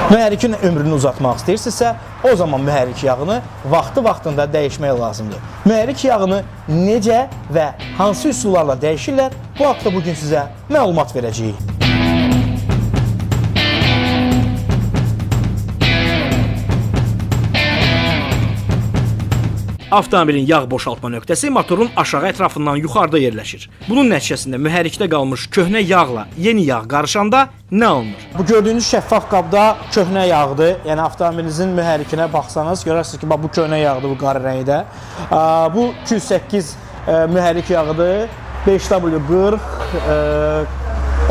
Mühərrikin ömrünü uzatmaq istəyirsinizsə, o zaman mühərrik yağını vaxtında dəyişmək lazımdır. Mühərrik yağını necə və hansı üsullarla dəyişirlər, bu haqda bugün sizə məlumat verəcəyik. Avtomobilin yağ boşaltma nöqtəsi motorun aşağı ətrafından yuxarıda yerləşir. Bunun nəticəsində mühərrikdə qalmış köhnə yağla yeni yağ qarışanda nə alınır? Bu gördüyünüz şəffaf qabda köhnə yağdır. Yəni avtomobilinizin mühərrikinə baxsanız görərsiniz ki, bu köhnə yağdır, bu qara rəngdə. Bu 208 mühərrik yağıdır. 5W40.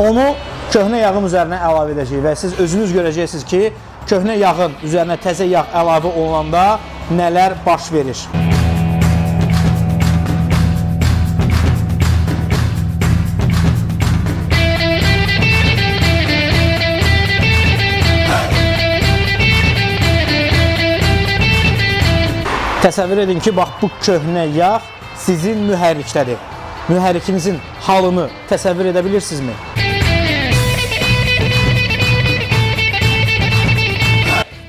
Onu köhnə yağın üzərinə əlavə edəcəyik və siz özünüz görəcəksiniz ki, köhnə yağın üzərinə təzə yağ əlavə olunanda nələr baş verir. Təsəvvür edin ki, bax bu köhnə yağ sizin mühərrikdədir. Mühərrikinizin halını təsəvvür edə bilirsinizmi?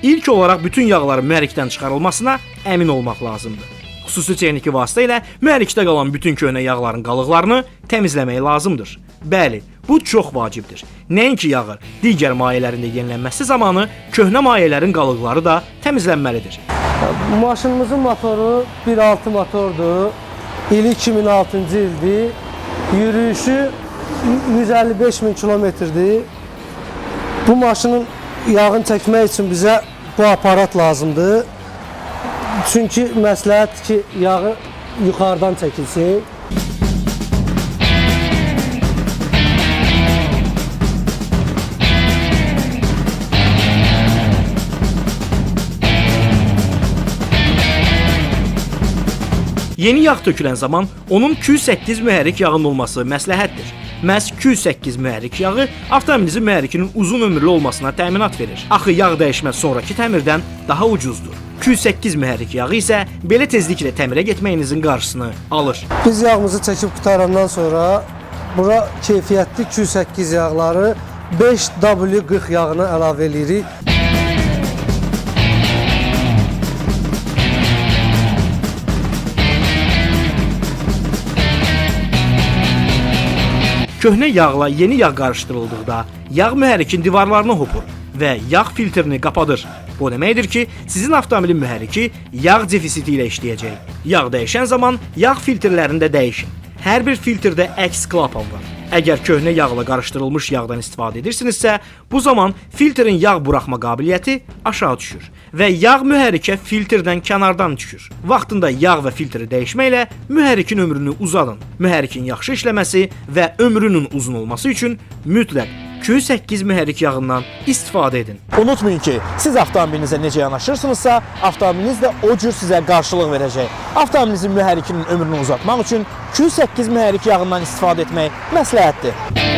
İlk olaraq bütün yağların mühərrikdən çıxarılmasına əmin olmaq lazımdır. Xüsusi texniki vasitə ilə mühərrikdə qalan bütün köhnə yağların qalıqlarını təmizləmək lazımdır. Bəli, bu çox vacibdir. Nəinki yağın digər mayələrində yenilənməsi zamanı köhnə mayələrin qalıqları da təmizlənməlidir. Maşınımızın motoru 1.6 motordur. İli 2006-cı ildir. Yürüyüşü 155.000 kilometrdir. Bu maşının yağını çəkmək üçün bizə bu aparat lazımdır. Çünki məsləhətdir ki, yağı yuxarıdan çəkilsin. Yeni yağ tökülən zaman onun Q8 mühərrik yağının olması məsləhətdir. Məhz Q8 mühərrik yağı avtomobilinizin mühərrikinin uzun ömürlü olmasına təminat verir. Axı yağ dəyişmə sonrakı təmirdən daha ucuzdur. Q8 mühərrik yağı isə belə tezliklə təmirə getməyinizin qarşısını alır. Biz yağımızı çəkib qutarandan sonra bura keyfiyyətli Q8 yağları 5W40 yağına əlavə edirik. Köhnə yağla yeni yağ qarışdırıldıqda yağ mühərrikin divarlarını hopur və yağ filtrini qapadır. Bu deməkdir ki, sizin avtomobilin mühərriki yağ defisiti ilə işləyəcək. Yağ dəyişən zaman yağ filtrlərini də dəyişin. Hər bir filtrdə əks klapan var. Əgər köhnə yağla qarışdırılmış yağdan istifadə edirsinizsə, bu zaman filtrin yağ buraxma qabiliyyəti aşağı düşür və yağ mühərrikə filtrdən kənardan düşür. Vaxtında yağ və filtri dəyişməklə mühərrikin ömrünü uzadın. Mühərrikin yaxşı işləməsi və ömrünün uzun olması üçün mütləq Q8 mühərrik yağından istifadə edin. Unutmayın ki, siz avtomobilinizə necə yanaşırsınızsa, avtomobiliniz də o cür sizə qarşılıq verəcək. Avtomobilinizin mühərrikinin ömrünü uzatmaq üçün Q8 mühərrik yağından istifadə etmək məsləhətdir.